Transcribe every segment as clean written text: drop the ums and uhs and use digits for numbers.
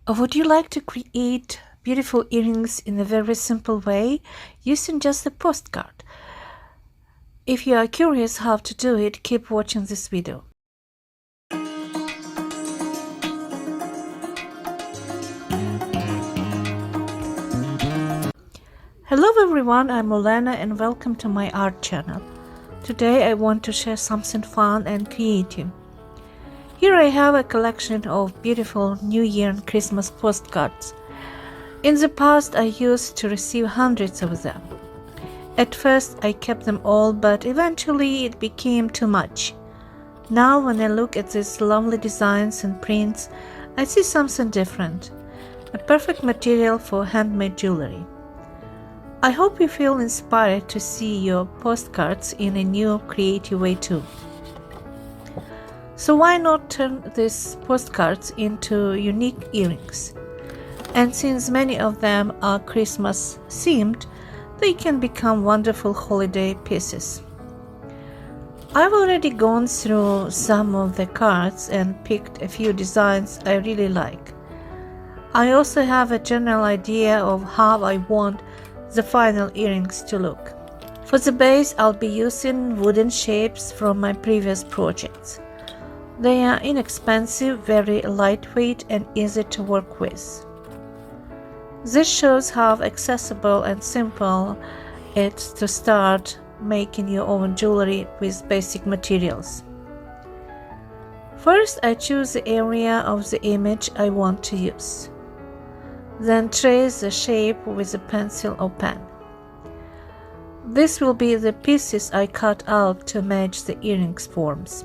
Would you like to create beautiful earrings in a very simple way using just a postcard? If you are curious how to do it, keep watching this video. Hello everyone, I'm Olena and welcome to my art channel. Today I want to share something fun and creative. Here I have a collection of beautiful New Year and Christmas postcards. In the past I used to receive hundreds of them. At first I kept them all, but eventually it became too much. Now when I look at these lovely designs and prints, I see something different. A perfect material for handmade jewelry. I hope you feel inspired to see your postcards in a new creative way too. So why not turn these postcards into unique earrings? And since many of them are Christmas themed, they can become wonderful holiday pieces. I've already gone through some of the cards and picked a few designs I really like. I also have a general idea of how I want the final earrings to look. For the base, I'll be using wooden shapes from my previous projects. They are inexpensive, very lightweight and easy to work with. This shows how accessible and simple it's to start making your own jewelry with basic materials. First, I choose the area of the image I want to use. Then trace the shape with a pencil or pen. This will be the pieces I cut out to match the earrings forms.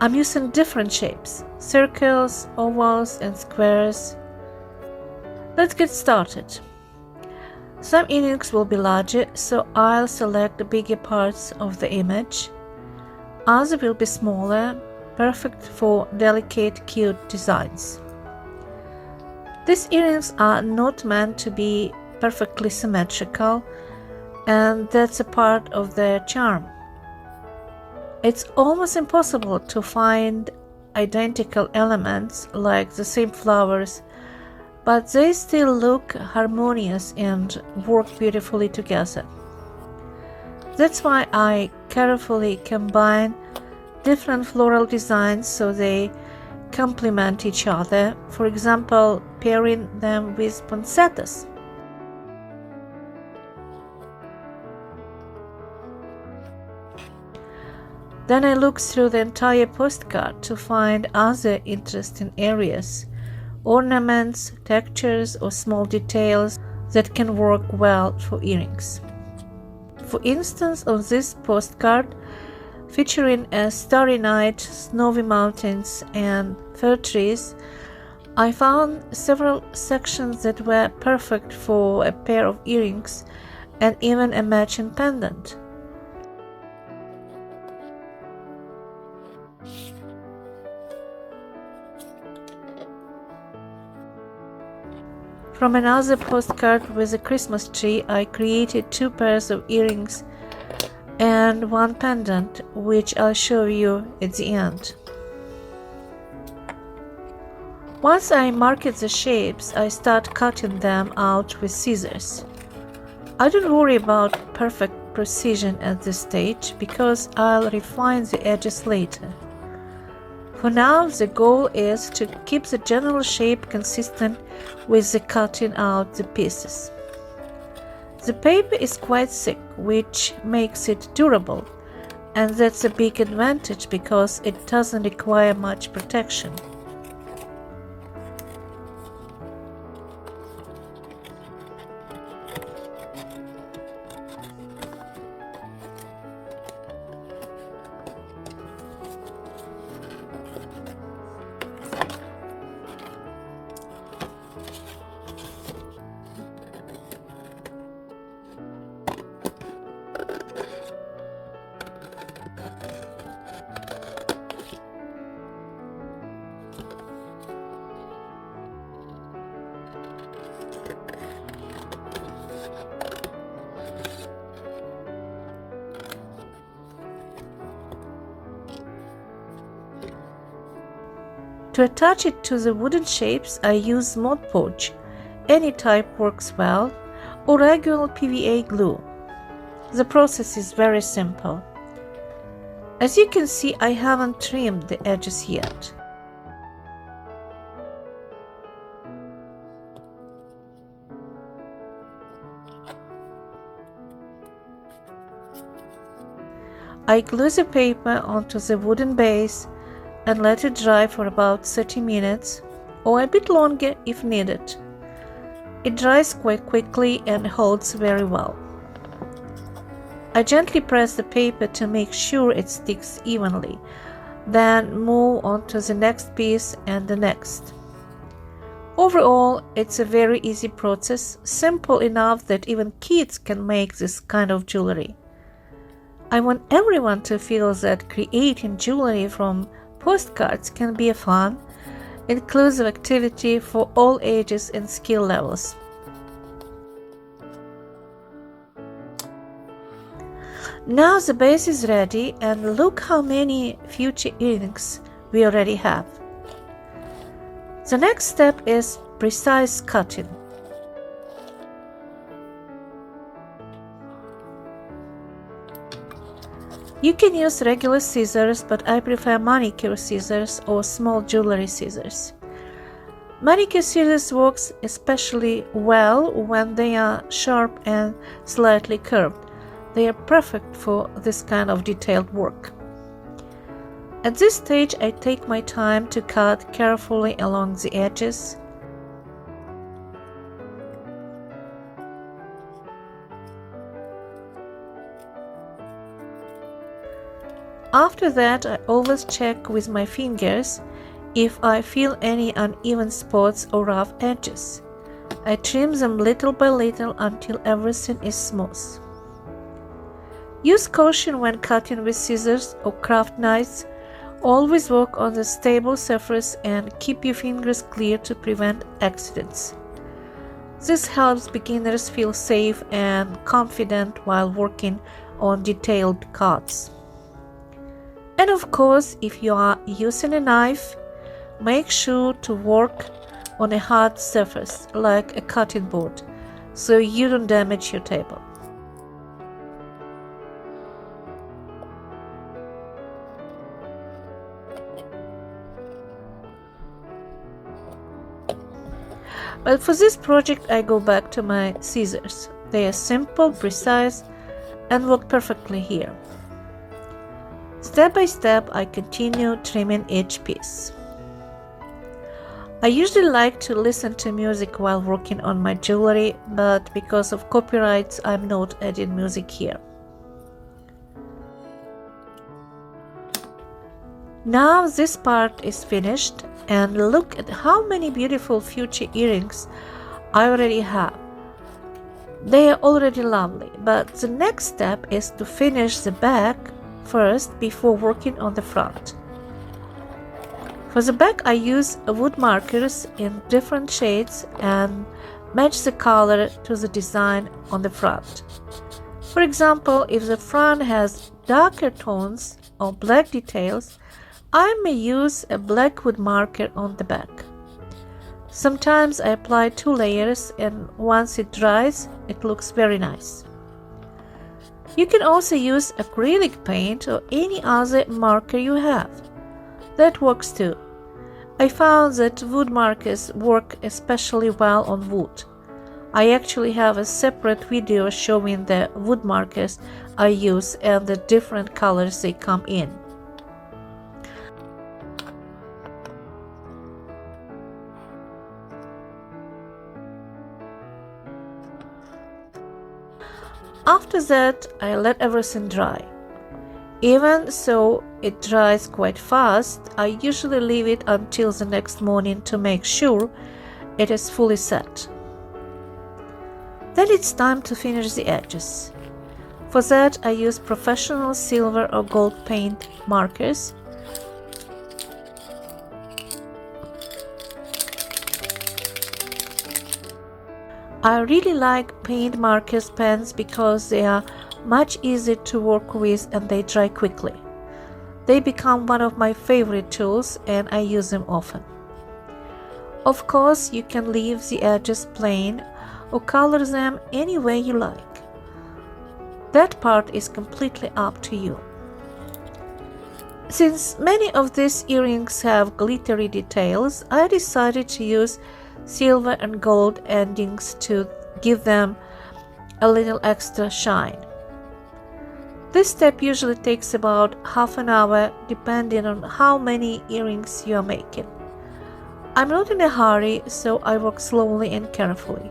I'm using different shapes, circles, ovals and squares. Let's get started. Some earrings will be larger, so I'll select the bigger parts of the image. Others will be smaller, perfect for delicate, cute designs. These earrings are not meant to be perfectly symmetrical, and that's a part of their charm. It's almost impossible to find identical elements like the same flowers, but they still look harmonious and work beautifully together. That's why I carefully combine different floral designs so they complement each other, for example, pairing them with poinsettias. Then I look through the entire postcard to find other interesting areas, ornaments, textures, or small details that can work well for earrings. For instance, on this postcard, featuring a starry night, snowy mountains, and fir trees, I found several sections that were perfect for a pair of earrings and even a matching pendant. From another postcard with a Christmas tree, I created 2 pairs of earrings and 1 pendant, which I'll show you at the end. Once I marked the shapes, I start cutting them out with scissors. I don't worry about perfect precision at this stage because I'll refine the edges later. For now, the goal is to keep the general shape consistent with the cutting out the pieces. The paper is quite thick, which makes it durable, and that's a big advantage because it doesn't require much protection. To attach it to the wooden shapes, I use Mod Podge. Any type works well, or regular PVA glue. The process is very simple. As you can see, I haven't trimmed the edges yet. I glue the paper onto the wooden base and let it dry for about 30 minutes or a bit longer if needed. It dries quite quickly and holds very well. I gently press the paper to make sure it sticks evenly, then move on to the next piece and the next. Overall, it's a very easy process, simple enough that even kids can make this kind of jewelry. I want everyone to feel that creating jewelry from postcards can be a fun, inclusive activity for all ages and skill levels. Now the base is ready, and look how many future earrings we already have. The next step is precise cutting. You can use regular scissors, but I prefer manicure scissors or small jewelry scissors. Manicure scissors works especially well when they are sharp and slightly curved. They are perfect for this kind of detailed work. At this stage, I take my time to cut carefully along the edges. After that, I always check with my fingers if I feel any uneven spots or rough edges. I trim them little by little until everything is smooth. Use caution when cutting with scissors or craft knives. Always work on a stable surface and keep your fingers clear to prevent accidents. This helps beginners feel safe and confident while working on detailed cuts. And of course, if you are using a knife, make sure to work on a hard surface like a cutting board so you don't damage your table. But for this project, I go back to my scissors. They are simple, precise, and work perfectly here. Step by step, I continue trimming each piece. I usually like to listen to music while working on my jewelry, but because of copyrights, I'm not adding music here. Now this part is finished, and look at how many beautiful future earrings I already have. They are already lovely, but the next step is to finish the back first before working on the front. For the back, I use wood markers in different shades and match the color to the design on the front. For example, if the front has darker tones or black details, I may use a black wood marker on the back. Sometimes I apply 2 layers, and once it dries, it looks very nice. You can also use acrylic paint or any other marker you have. That works too. I found that wood markers work especially well on wood. I actually have a separate video showing the wood markers I use and the different colors they come in. After that, I let everything dry. Even so it dries quite fast, I usually leave it until the next morning to make sure it is fully set. Then it's time to finish the edges. For that, I use professional silver or gold paint markers. I really like paint markers pens because they are much easier to work with and they dry quickly. They become one of my favorite tools and I use them often. Of course, you can leave the edges plain or color them any way you like. That part is completely up to you. Since many of these earrings have glittery details, I decided to use silver and gold endings to give them a little extra shine. This step usually takes about half an hour depending on how many earrings you are making. I'm not in a hurry, so I work slowly and carefully.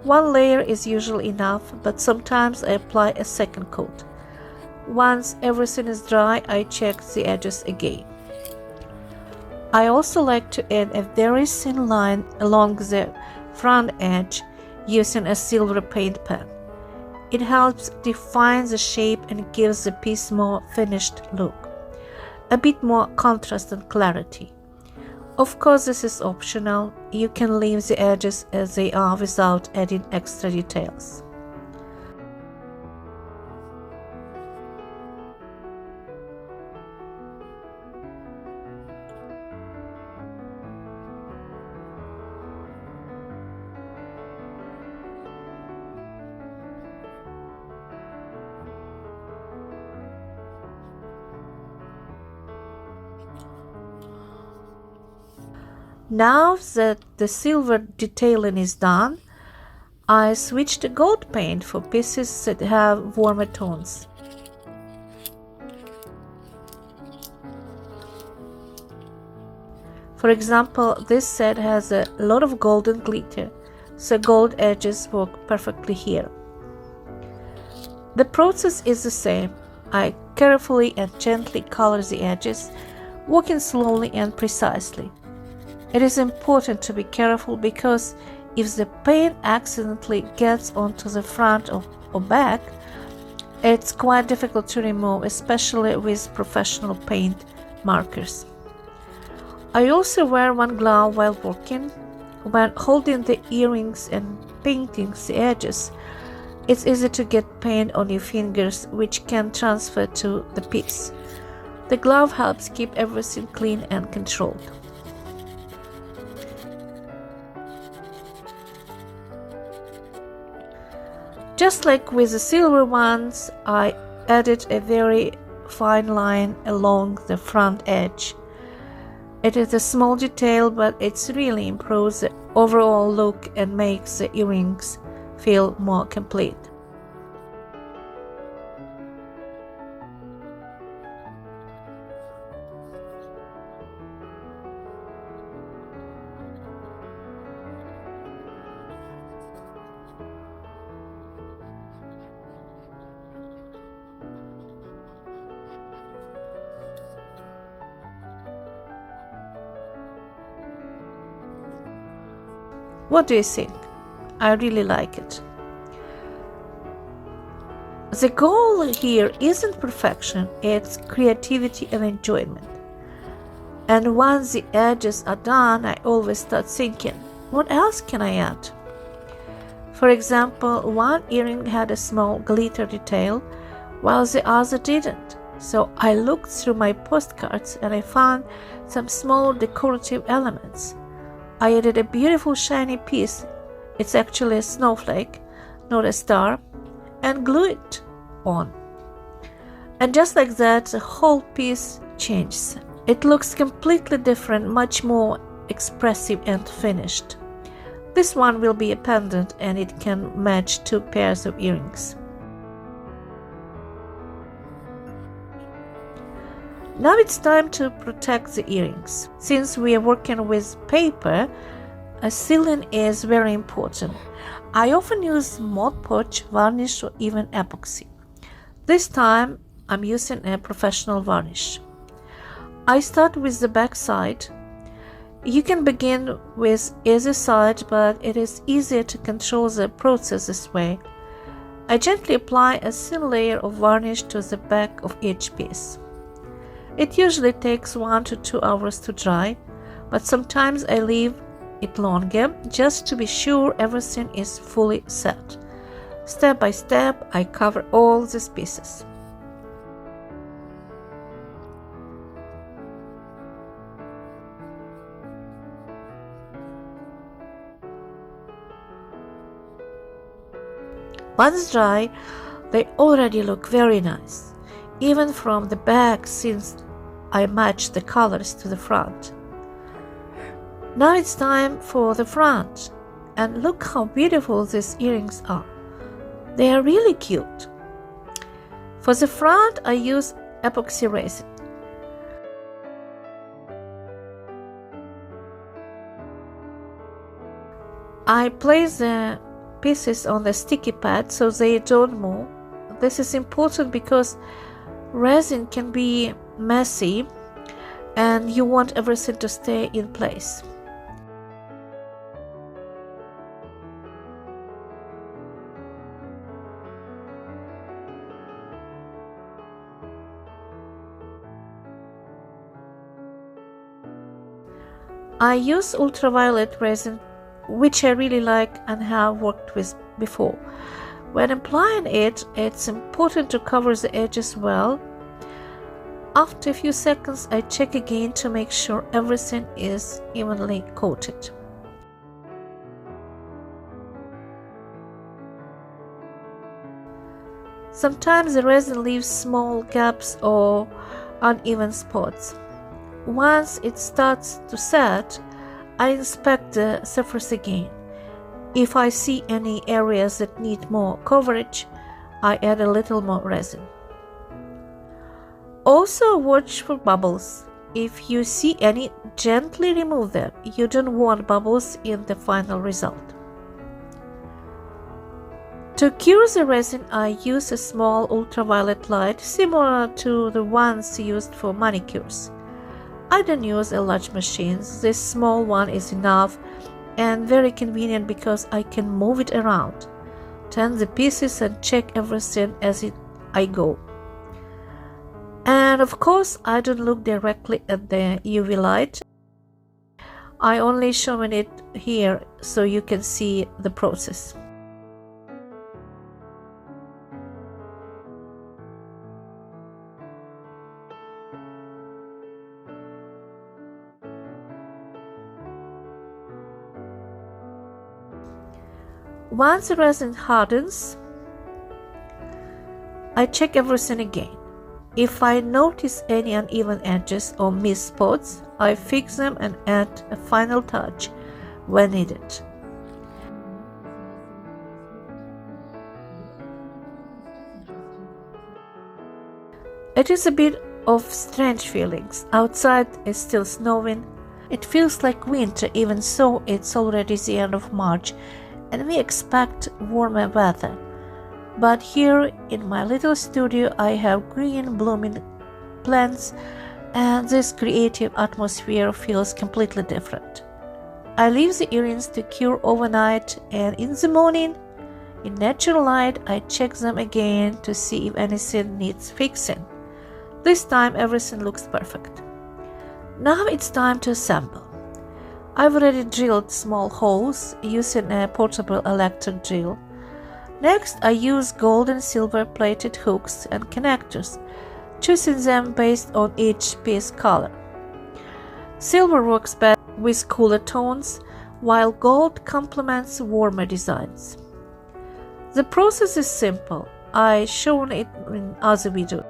One layer is usually enough, but sometimes I apply a second coat. Once everything is dry, I check the edges again. I also like to add a very thin line along the front edge using a silver paint pen. It helps define the shape and gives the piece more finished look, a bit more contrast and clarity. Of course, this is optional. You can leave the edges as they are without adding extra details. Now that the silver detailing is done, I switch to gold paint for pieces that have warmer tones. For example, this set has a lot of golden glitter, so gold edges work perfectly here. The process is the same. I carefully and gently color the edges, working slowly and precisely. It is important to be careful because if the paint accidentally gets onto the front or back, it's quite difficult to remove, especially with professional paint markers. I also wear one glove while working. When holding the earrings and painting the edges, it's easy to get paint on your fingers, which can transfer to the piece. The glove helps keep everything clean and controlled. Just like with the silver ones, I added a very fine line along the front edge. It is a small detail, but it really improves the overall look and makes the earrings feel more complete. What do you think? I really like it. The goal here isn't perfection, it's creativity and enjoyment. And once the edges are done, I always start thinking, what else can I add? For example, one earring had a small glitter detail, while the other didn't. So I looked through my postcards and I found some small decorative elements. I added a beautiful shiny piece, it's actually a snowflake, not a star, and glue it on. And just like that, the whole piece changes. It looks completely different, much more expressive and finished. This one will be a pendant and it can match 2 pairs of earrings. Now it's time to protect the earrings. Since we are working with paper, a sealing is very important. I often use Mod Podge, varnish or even epoxy. This time I'm using a professional varnish. I start with the back side. You can begin with either side, but it is easier to control the process this way. I gently apply a thin layer of varnish to the back of each piece. It usually takes 1 to 2 hours to dry, but sometimes I leave it longer just to be sure everything is fully set. Step by step, I cover all these pieces. Once dry, they already look very nice, even from the back since I matched the colors to the front. Now it's time for the front, and look how beautiful these earrings are. They are really cute. For the front, I use epoxy resin. I place the pieces on the sticky pad so they don't move. This is important because resin can be messy and you want everything to stay in place. I use ultraviolet resin, which I really like and have worked with before. When applying it, it's important to cover the edges well. After a few seconds, I check again to make sure everything is evenly coated. Sometimes the resin leaves small gaps or uneven spots. Once it starts to set, I inspect the surface again. If I see any areas that need more coverage, I add a little more resin. Also watch for bubbles. If you see any, gently remove them. You don't want bubbles in the final result. To cure the resin, I use a small ultraviolet light similar to the ones used for manicures. I don't use a large machine. This small one is enough and very convenient because I can move it around, turn the pieces and check everything as I go. And of course, I don't look directly at the UV light. I only show it here so you can see the process. Once the resin hardens, I check everything again. If I notice any uneven edges or missed spots, I fix them and add a final touch when needed. It is a bit of strange feelings. Outside it's still snowing. It feels like winter even though it's already the end of March and we expect warmer weather. But here in my little studio I have green blooming plants and this creative atmosphere feels completely different. I leave the earrings to cure overnight and in the morning, in natural light, I check them again to see if anything needs fixing. This time everything looks perfect. Now it's time to assemble. I've already drilled small holes using a portable electric drill. Next, I use gold and silver plated hooks and connectors, choosing them based on each piece color. Silver works better with cooler tones, while gold complements warmer designs. The process is simple. I've shown it in other videos.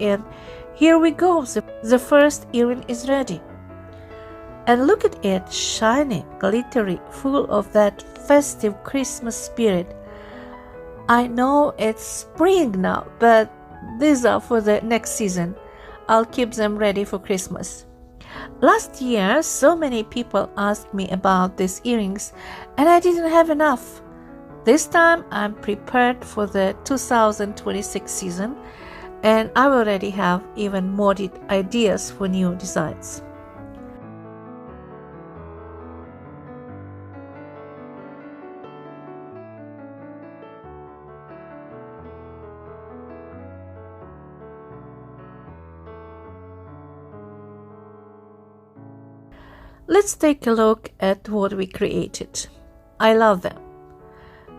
And here we go, the first earring is ready. And look at it, shiny, glittery, full of that festive Christmas spirit. I know it's spring now, but these are for the next season. I'll keep them ready for Christmas. Last year, so many people asked me about these earrings and I didn't have enough. This time I'm prepared for the 2026 season and I already have even more ideas for new designs. Let's take a look at what we created. I love them.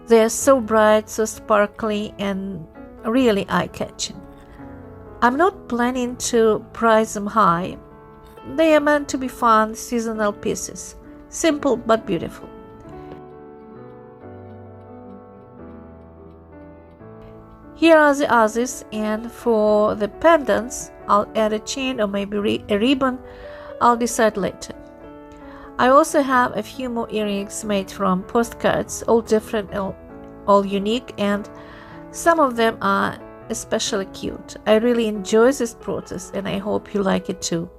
They're so bright, so sparkly, and really eye-catching. I'm not planning to price them high. They are meant to be fun, seasonal pieces. Simple but beautiful. Here are the others, and for the pendants, I'll add a chain or maybe a ribbon. I'll decide later. I also have a few more earrings made from postcards, all different, all unique, and some of them are especially cute. I really enjoy this process and I hope you like it too.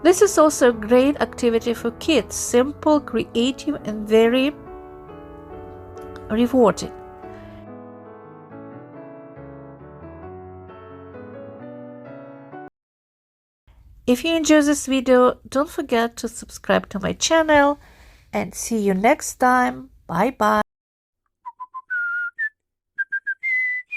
This is also a great activity for kids, simple, creative, and very rewarding. If you enjoy this video, don't forget to subscribe to my channel and see you next time. Bye bye.